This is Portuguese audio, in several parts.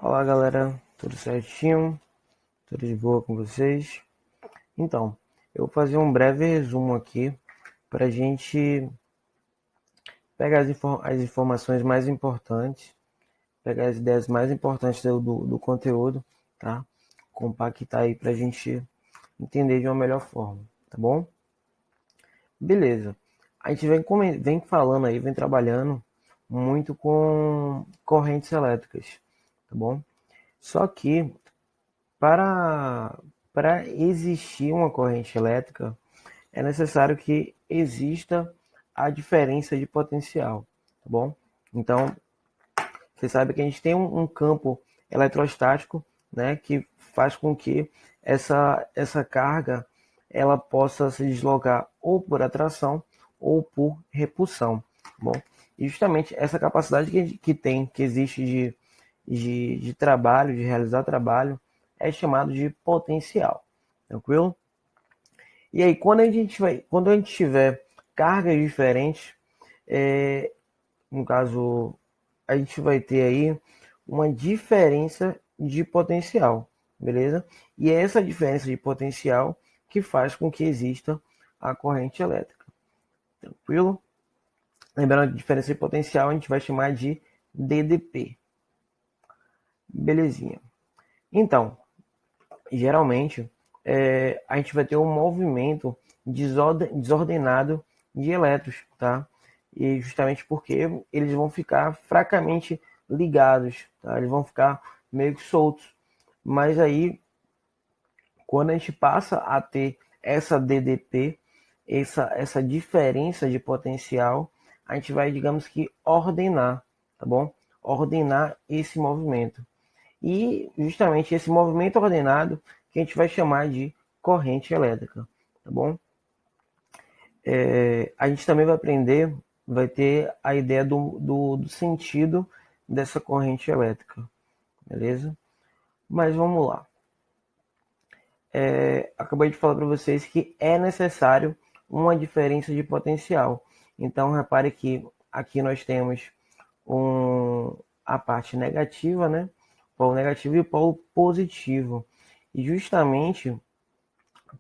Olá galera, tudo certinho? Tudo de boa com vocês? Então, eu vou fazer um breve resumo aqui para a gente pegar as informações mais importantes, pegar as ideias mais importantes do conteúdo, tá? Compactar aí para a gente entender de uma melhor forma, tá bom? Beleza. A gente vem falando aí, vem trabalhando muito com correntes elétricas, tá bom? Só que Para, para existir uma corrente elétrica, é necessário que exista a diferença de potencial, tá bom? Então, você sabe que a gente tem um campo eletrostático, né, que faz com que essa carga ela possa se deslocar ou por atração ou por repulsão, tá bom? E justamente essa capacidade que existe de trabalho, de realizar trabalho, é chamado de potencial, tranquilo? E aí, quando a gente tiver cargas diferentes, é, no caso, a gente vai ter aí uma diferença de potencial, beleza? E é essa diferença de potencial que faz com que exista a corrente elétrica, tranquilo? Lembrando que a diferença de potencial a gente vai chamar de DDP, belezinha. Então, geralmente a gente vai ter um movimento desordenado de elétrons, tá? E justamente porque eles vão ficar fracamente ligados, tá? Eles vão ficar meio que soltos. Mas aí, quando a gente passa a ter essa DDP, essa diferença de potencial, a gente vai, digamos que, ordenar, tá bom? Ordenar esse movimento. E justamente esse movimento ordenado que a gente vai chamar de corrente elétrica, tá bom? A gente também vai aprender, vai ter a ideia do sentido dessa corrente elétrica, beleza? Mas vamos lá. Acabei de falar para vocês que é necessário uma diferença de potencial. Então repare que aqui nós temos a parte negativa, né? O polo negativo e o polo positivo. E justamente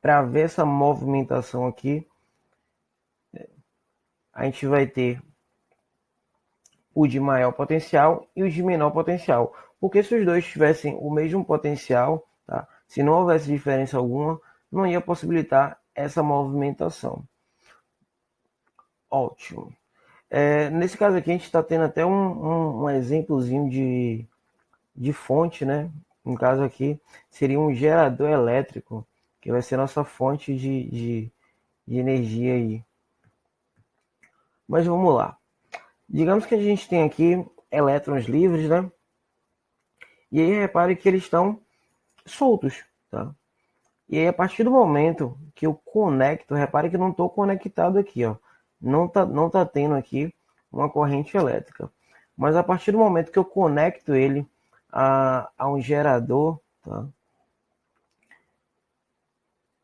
para ver essa movimentação aqui, a gente vai ter o de maior potencial e o de menor potencial. Porque se os dois tivessem o mesmo potencial, tá? Se não houvesse diferença alguma, não ia possibilitar essa movimentação. Ótimo. Nesse caso aqui, a gente está tendo até um exemplozinho de fonte, né? No caso aqui, seria um gerador elétrico, que vai ser nossa fonte de energia aí. Mas vamos lá. Digamos que a gente tem aqui elétrons livres, né? E aí repare que eles estão soltos, tá? E aí a partir do momento que eu conecto, repare que eu não estou conectado aqui, ó. Não tá tendo aqui uma corrente elétrica. Mas a partir do momento que eu conecto ele a um gerador, tá?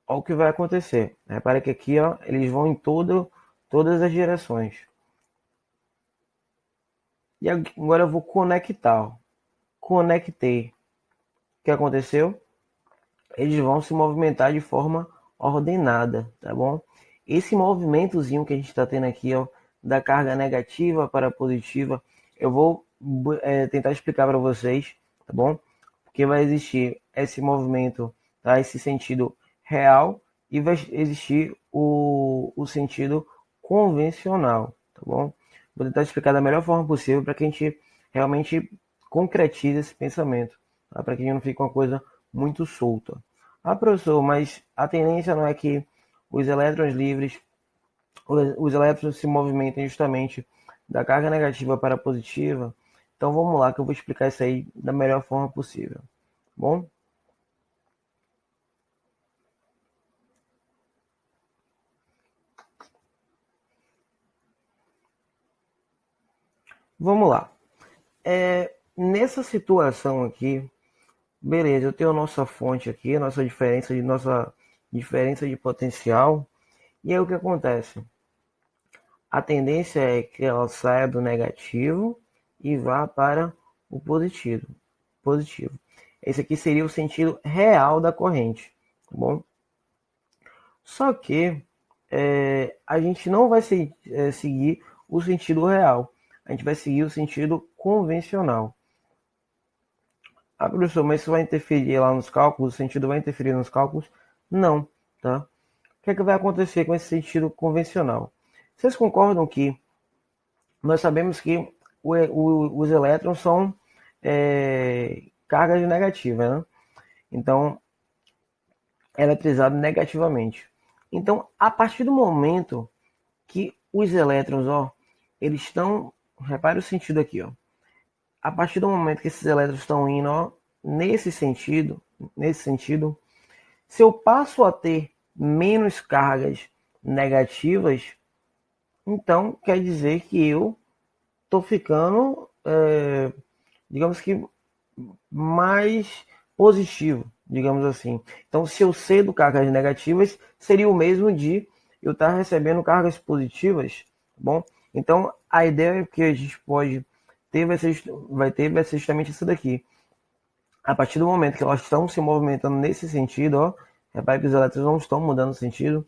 Olha o que vai acontecer. Repare que aqui, ó, eles vão em todas as direções. E agora eu vou conectar, ó. Conectei. O que aconteceu? Eles vão se movimentar de forma ordenada, tá bom? Esse movimentozinho que a gente está tendo aqui, ó, da carga negativa para positiva, eu vou tentar explicar para vocês, tá bom? Porque vai existir esse movimento, tá? Esse sentido real e vai existir o sentido convencional, tá bom? Vou tentar explicar da melhor forma possível para que a gente realmente concretize esse pensamento, tá? Para que a gente não fique uma coisa muito solta. Ah, professor, mas a tendência não é que os elétrons livres, os elétrons se movimentem justamente da carga negativa para a positiva? Então vamos lá que eu vou explicar isso aí da melhor forma possível. Bom? Vamos lá. Nessa situação aqui, beleza, eu tenho a nossa fonte aqui, nossa diferença de potencial. E aí o que acontece? A tendência é que ela saia do negativo e vá para o positivo. positivo. Esse aqui seria o sentido real da corrente, tá bom? Só que a gente não vai seguir o sentido real, a gente vai seguir o sentido convencional. Ah, professor, mas isso vai interferir lá nos cálculos? O sentido vai interferir nos cálculos? Não, tá? O que é que vai acontecer com esse sentido convencional? Vocês concordam que nós sabemos que os elétrons são cargas negativas, né? Então, eletrizado negativamente. Então, a partir do momento que os elétrons, ó, eles estão, repare o sentido aqui, ó. A partir do momento que esses elétrons estão indo, ó, nesse sentido, se eu passo a ter menos cargas negativas, então quer dizer que eu estou ficando, digamos que, mais positivo, digamos assim. Então, se eu cedo cargas negativas, seria o mesmo de eu estar recebendo cargas positivas, tá bom? Então, a ideia que a gente pode ter vai ser justamente isso daqui. A partir do momento que elas estão se movimentando nesse sentido, ó, repare que os elétrons não estão mudando de sentido,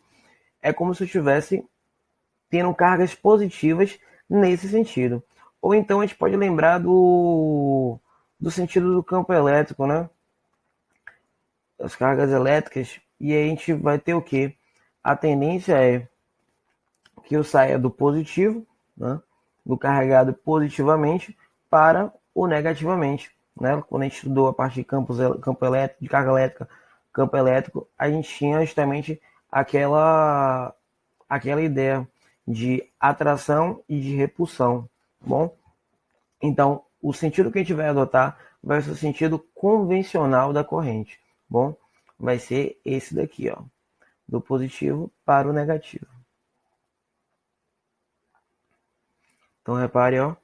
é como se eu estivesse tendo cargas positivas nesse sentido. Ou então a gente pode lembrar do sentido do campo elétrico, né? As cargas elétricas, e aí a gente vai ter o que? A tendência é que eu saia do positivo, né? Do carregado positivamente para o negativamente. Né? Quando a gente estudou a parte de campo elétrico, de carga elétrica, campo elétrico, a gente tinha justamente aquela ideia de atração e de repulsão, bom? Então, o sentido que a gente vai adotar vai ser o sentido convencional da corrente, bom? Vai ser esse daqui, ó, do positivo para o negativo. Então, repare, ó,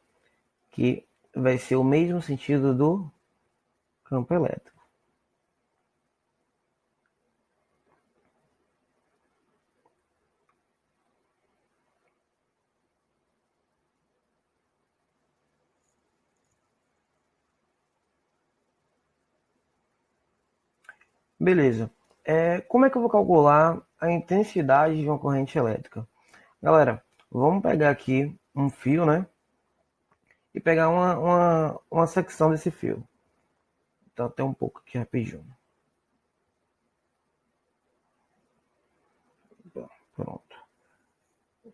que vai ser o mesmo sentido do campo elétrico. Beleza. Como é que eu vou calcular a intensidade de uma corrente elétrica? Galera, vamos pegar aqui um fio, né? E pegar uma secção desse fio. Então, até um pouco aqui rapidinho. Pronto.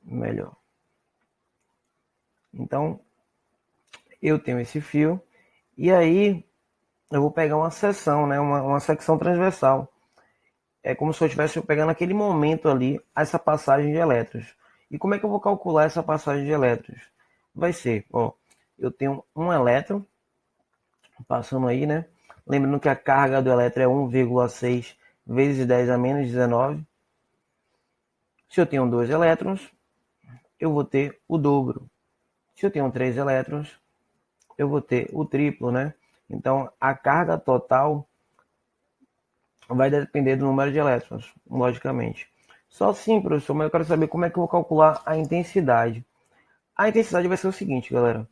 Melhor. Então, eu tenho esse fio. E aí, eu vou pegar uma seção, né? Uma secção transversal. É como se eu estivesse pegando naquele momento ali essa passagem de elétrons. E como é que eu vou calcular essa passagem de elétrons? Vai ser, ó, eu tenho um elétron passando aí, né? Lembrando que a carga do elétron é 1,6 vezes 10 a menos 19. Se eu tenho 2 elétrons, eu vou ter o dobro. Se eu tenho 3 elétrons, eu vou ter o triplo, né? Então, a carga total vai depender do número de elétrons, logicamente. Só sim, professor, mas eu quero saber como é que eu vou calcular a intensidade. A intensidade vai ser o seguinte, galera.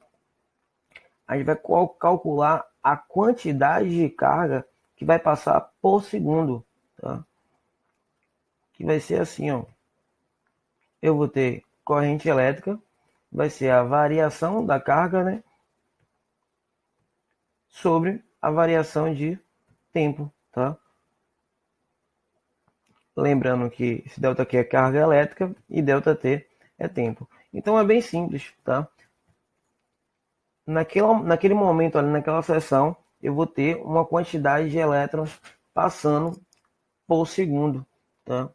A gente vai calcular a quantidade de carga que vai passar por segundo, tá? Que vai ser assim, ó. Eu vou ter corrente elétrica, vai ser a variação da carga, né? Sobre a variação de tempo, tá? Lembrando que esse ΔQ é carga elétrica e ΔT é tempo. Então é bem simples, tá? Naquele momento ali, naquela seção, eu vou ter uma quantidade de elétrons passando por segundo, tá?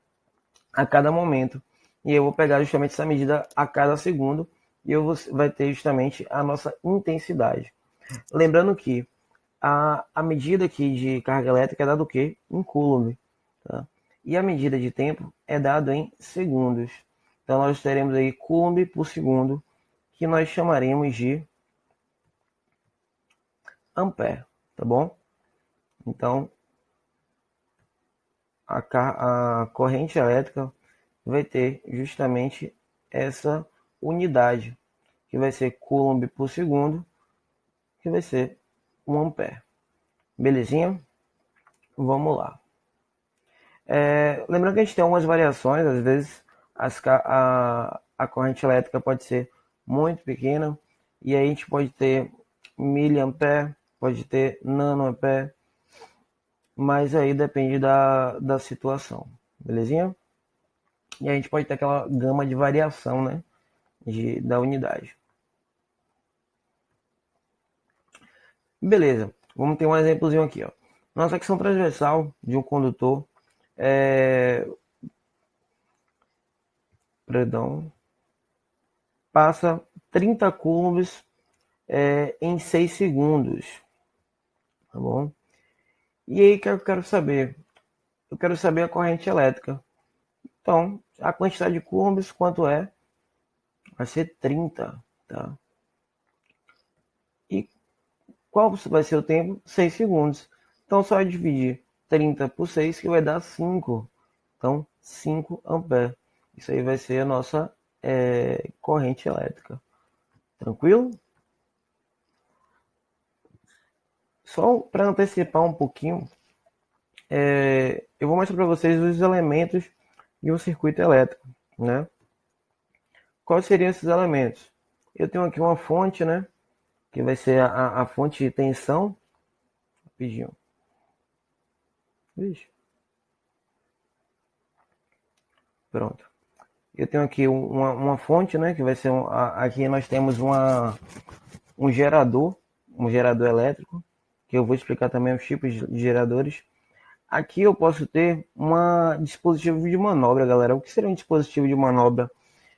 A cada momento. E eu vou pegar justamente essa medida a cada segundo e vai ter justamente a nossa intensidade. Lembrando que a medida aqui de carga elétrica é dada o quê? Em Coulomb. Tá? E a medida de tempo é dada em segundos. Então nós teremos aí Coulomb por segundo, que nós chamaremos de ampere, tá bom? Então a corrente elétrica vai ter justamente essa unidade, que vai ser Coulomb por segundo, que vai ser 1 ampere. Belezinha? Vamos lá. Lembrando que a gente tem algumas variações, às vezes a corrente elétrica pode ser muito pequena, e aí a gente pode ter miliampere, pode ter nanoampere, mas aí depende da situação, belezinha? E a gente pode ter aquela gama de variação, né, da unidade. Beleza, vamos ter um exemplozinho aqui, ó. Na secção transversal de um condutor, passa 30 coulombs em 6 segundos, tá bom? E aí que eu quero saber? Eu quero saber a corrente elétrica. Então, a quantidade de coulombs, quanto é? Vai ser 30, tá? E qual vai ser o tempo? 6 segundos. Então, só dividir 30 por 6 que vai dar 5. Então, 5 amperes. Isso aí vai ser a nossa corrente elétrica. Tranquilo? Só para antecipar um pouquinho, eu vou mostrar para vocês os elementos de um circuito elétrico, né? Quais seriam esses elementos? Eu tenho aqui uma fonte, né? Que vai ser a fonte de tensão. Rapidinho. Vixe. Pronto. Eu tenho aqui uma fonte, né? Que vai ser aqui nós temos um gerador elétrico, que eu vou explicar também os tipos de geradores. Aqui eu posso ter um dispositivo de manobra, galera. O que seria um dispositivo de manobra?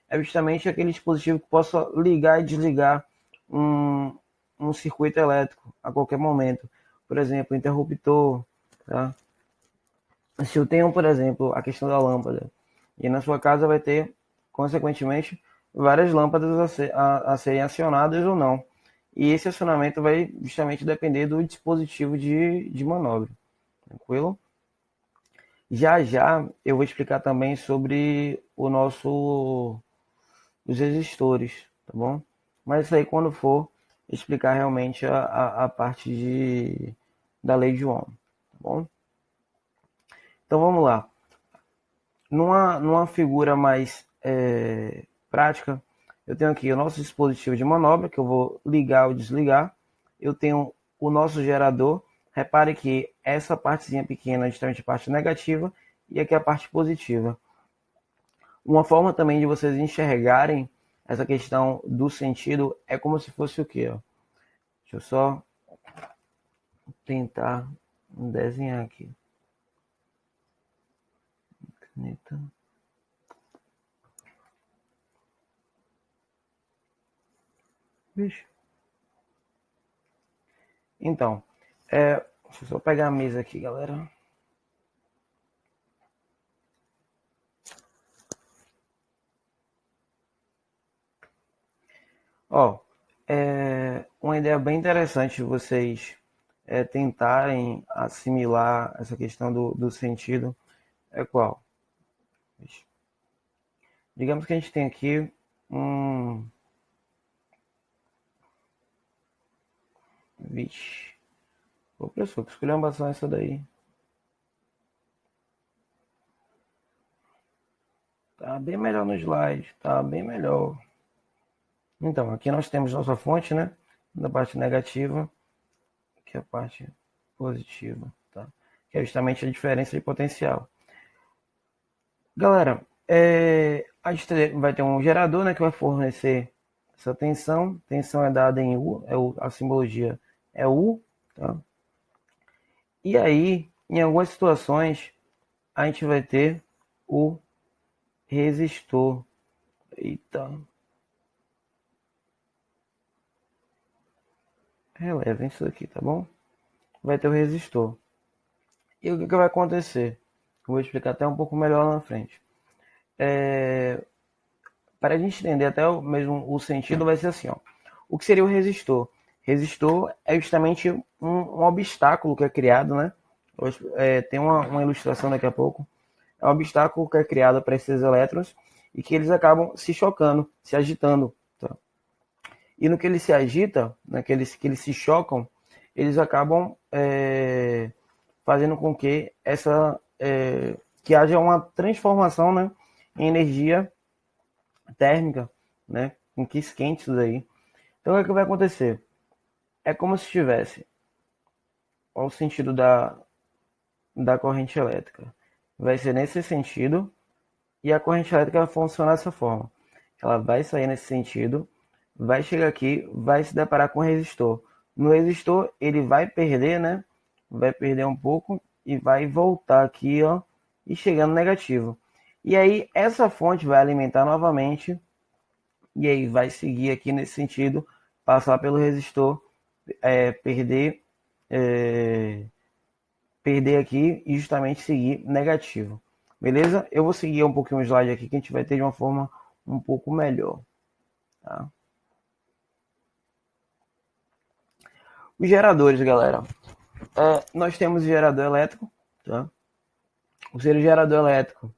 É justamente aquele dispositivo que possa ligar e desligar um circuito elétrico a qualquer momento. Por exemplo, interruptor, tá? Se eu tenho, por exemplo, a questão da lâmpada, e na sua casa vai ter, consequentemente, várias lâmpadas a serem acionadas ou não. E esse acionamento vai justamente depender do dispositivo de manobra. Tranquilo? Já já eu vou explicar também sobre os resistores, tá bom? Mas isso aí quando for explicar realmente a parte da lei de Ohm, tá bom? Então vamos lá. Numa figura mais prática, eu tenho aqui o nosso dispositivo de manobra, que eu vou ligar ou desligar. Eu tenho o nosso gerador. Repare que essa partezinha pequena é justamente a parte negativa e aqui a parte positiva. Uma forma também de vocês enxergarem essa questão do sentido é como se fosse o quê? Ó? Deixa eu só tentar desenhar aqui. Caneta. Vixe. Então, deixa eu só pegar a mesa aqui, galera. Ó, uma ideia bem interessante vocês tentarem assimilar essa questão do sentido é qual? Digamos que a gente tem aqui um... Vixe. Ô, professor, que esculhambação é essa daí? Tá bem melhor no slide, tá bem melhor. Então, aqui nós temos nossa fonte, né? Da parte negativa, que é a parte positiva, tá? Que é justamente a diferença de potencial. Galera, a gente vai ter um gerador, né, que vai fornecer essa tensão. Tensão é dada em U, a simbologia é U, tá? E aí, em algumas situações, a gente vai ter o resistor. Eita. Relevem isso aqui, tá bom? Vai ter o resistor. E o que vai acontecer? Eu vou explicar até um pouco melhor lá na frente. Para a gente entender até mesmo o sentido, vai ser assim, ó. O que seria o resistor? Resistor é justamente um obstáculo que é criado, né? Tem uma ilustração daqui a pouco. É um obstáculo que é criado para esses elétrons e que eles acabam se chocando, se agitando. Tá? E no que ele se agita, que eles se chocam, eles acabam fazendo com que que haja uma transformação, né, em energia térmica, né, em que esquente isso daí. Então o que vai acontecer? É como se tivesse, olha o sentido da corrente elétrica. Vai ser nesse sentido e a corrente elétrica vai funcionar dessa forma. Ela vai sair nesse sentido, vai chegar aqui, vai se deparar com o resistor. No resistor ele vai perder, né? Vai perder um pouco e vai voltar aqui, ó, e chegar no negativo. E aí essa fonte vai alimentar novamente e aí vai seguir aqui nesse sentido, passar pelo resistor, perder, é, perder aqui e justamente seguir negativo. Beleza? Eu vou seguir um pouquinho o slide aqui que a gente vai ter de uma forma um pouco melhor. Tá? Os geradores, galera. Nós temos o gerador elétrico. Tá? O ser gerador elétrico,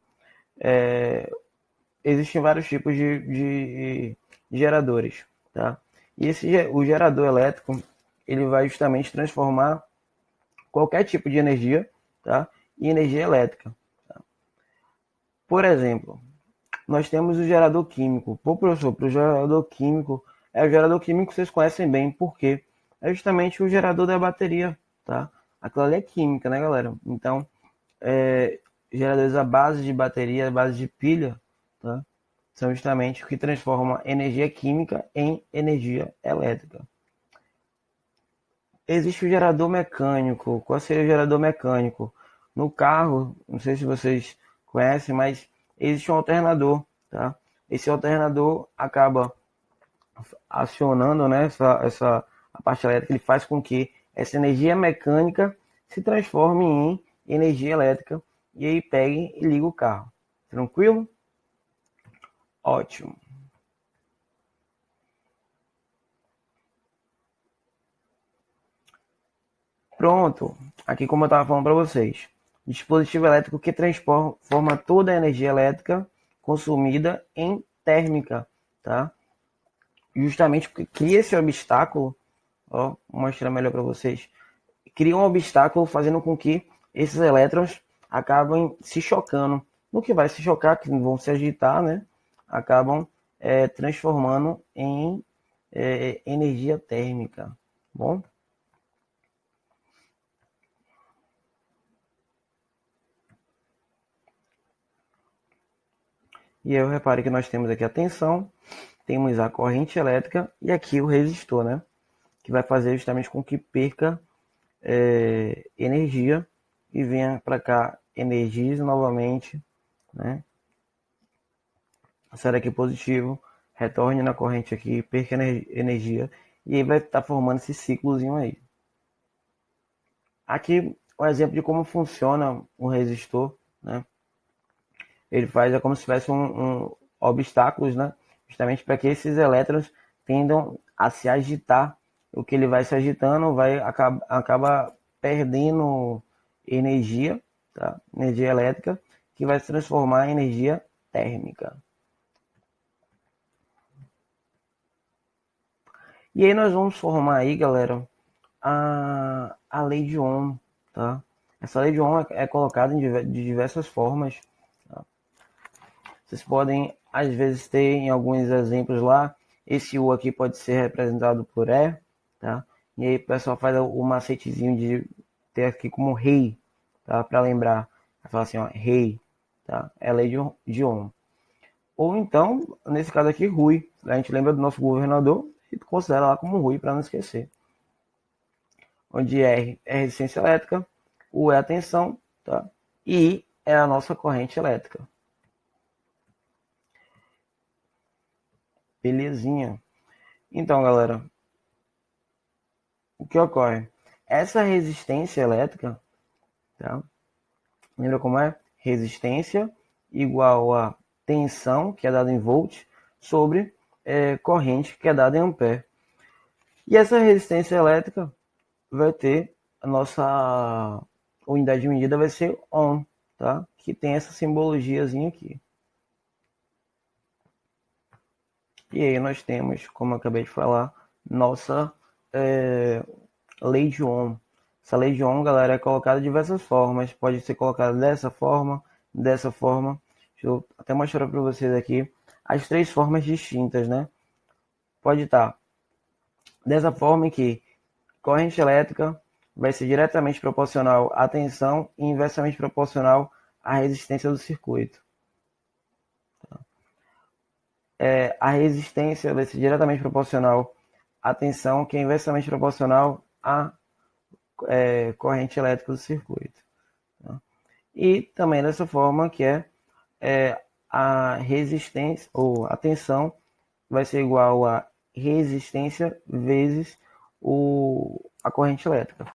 existem vários tipos de geradores. Tá? E o gerador elétrico ele vai justamente transformar qualquer tipo de energia, tá, em energia elétrica. Tá? Por exemplo, nós temos o gerador químico. Pô, professor, para o gerador químico, o gerador químico que vocês conhecem bem, porque é justamente o gerador da bateria, tá? Aquilo ali é química, né, galera? Então, geradores à base de bateria, à base de pilha, tá? São justamente o que transforma energia química em energia elétrica. Existe o gerador mecânico. Qual seria o gerador mecânico? No carro, não sei se vocês conhecem, mas existe um alternador, tá? Esse alternador acaba acionando, né, a parte elétrica, ele faz com que essa energia mecânica se transforme em energia elétrica e aí pegue e liga o carro. Tranquilo? Ótimo. Pronto. Aqui como eu estava falando para vocês. Dispositivo elétrico que transforma toda a energia elétrica consumida em térmica, tá? Justamente porque cria esse obstáculo, ó, vou mostrar melhor para vocês. Cria um obstáculo fazendo com que esses elétrons acabem se chocando. No que vai se chocar, que vão se agitar, né? Acabam transformando em energia térmica. Bom? E aí eu repare que nós temos aqui a tensão, temos a corrente elétrica e aqui o resistor, né? Que vai fazer justamente com que perca energia e venha para cá, energize novamente, né? Sai daqui positivo, retorne na corrente aqui, perca energia e aí vai estar formando esse ciclozinho aí. Aqui um exemplo de como funciona um resistor, né? Ele faz como se tivesse obstáculos, né? Justamente para que esses elétrons tendam a se agitar. O que ele vai se agitando acaba perdendo energia, tá? Energia elétrica, que vai se transformar em energia térmica. E aí nós vamos formar aí, galera, a lei de Ohm, tá? Essa lei de Ohm é colocada de diversas formas. Tá? Vocês podem, às vezes, ter em alguns exemplos lá, esse U aqui pode ser representado por E, tá? E aí o pessoal faz o macetezinho de ter aqui como rei, tá? Para lembrar. Vai falar assim, ó, rei, tá? É a lei de Ohm. Ou então, nesse caso aqui, Rui. A gente lembra do nosso governador e considera lá como Rui para não esquecer. Onde R é resistência elétrica, U é a tensão, tá? E I é a nossa corrente elétrica. Belezinha. Então, galera, o que ocorre? Essa resistência elétrica, tá? Lembra como é? Resistência igual a tensão, que é dada em volt, sobre corrente, que é dada em ampere. E essa resistência elétrica vai ter a nossa unidade de medida vai ser ohm, tá? Que tem essa simbologiazinha aqui. E aí nós temos, como eu acabei de falar, nossa lei de Ohm. Essa lei de Ohm, galera, é colocada de diversas formas. Pode ser colocada dessa forma, dessa forma. Deixa eu até mostrar para vocês aqui as três formas distintas, né? Pode estar dessa forma em que corrente elétrica vai ser diretamente proporcional à tensão e inversamente proporcional à resistência do circuito. A resistência vai ser diretamente proporcional à tensão, que é inversamente proporcional à corrente elétrica do circuito. Tá? E também dessa forma que a resistência ou a tensão vai ser igual a resistência vezes a corrente elétrica.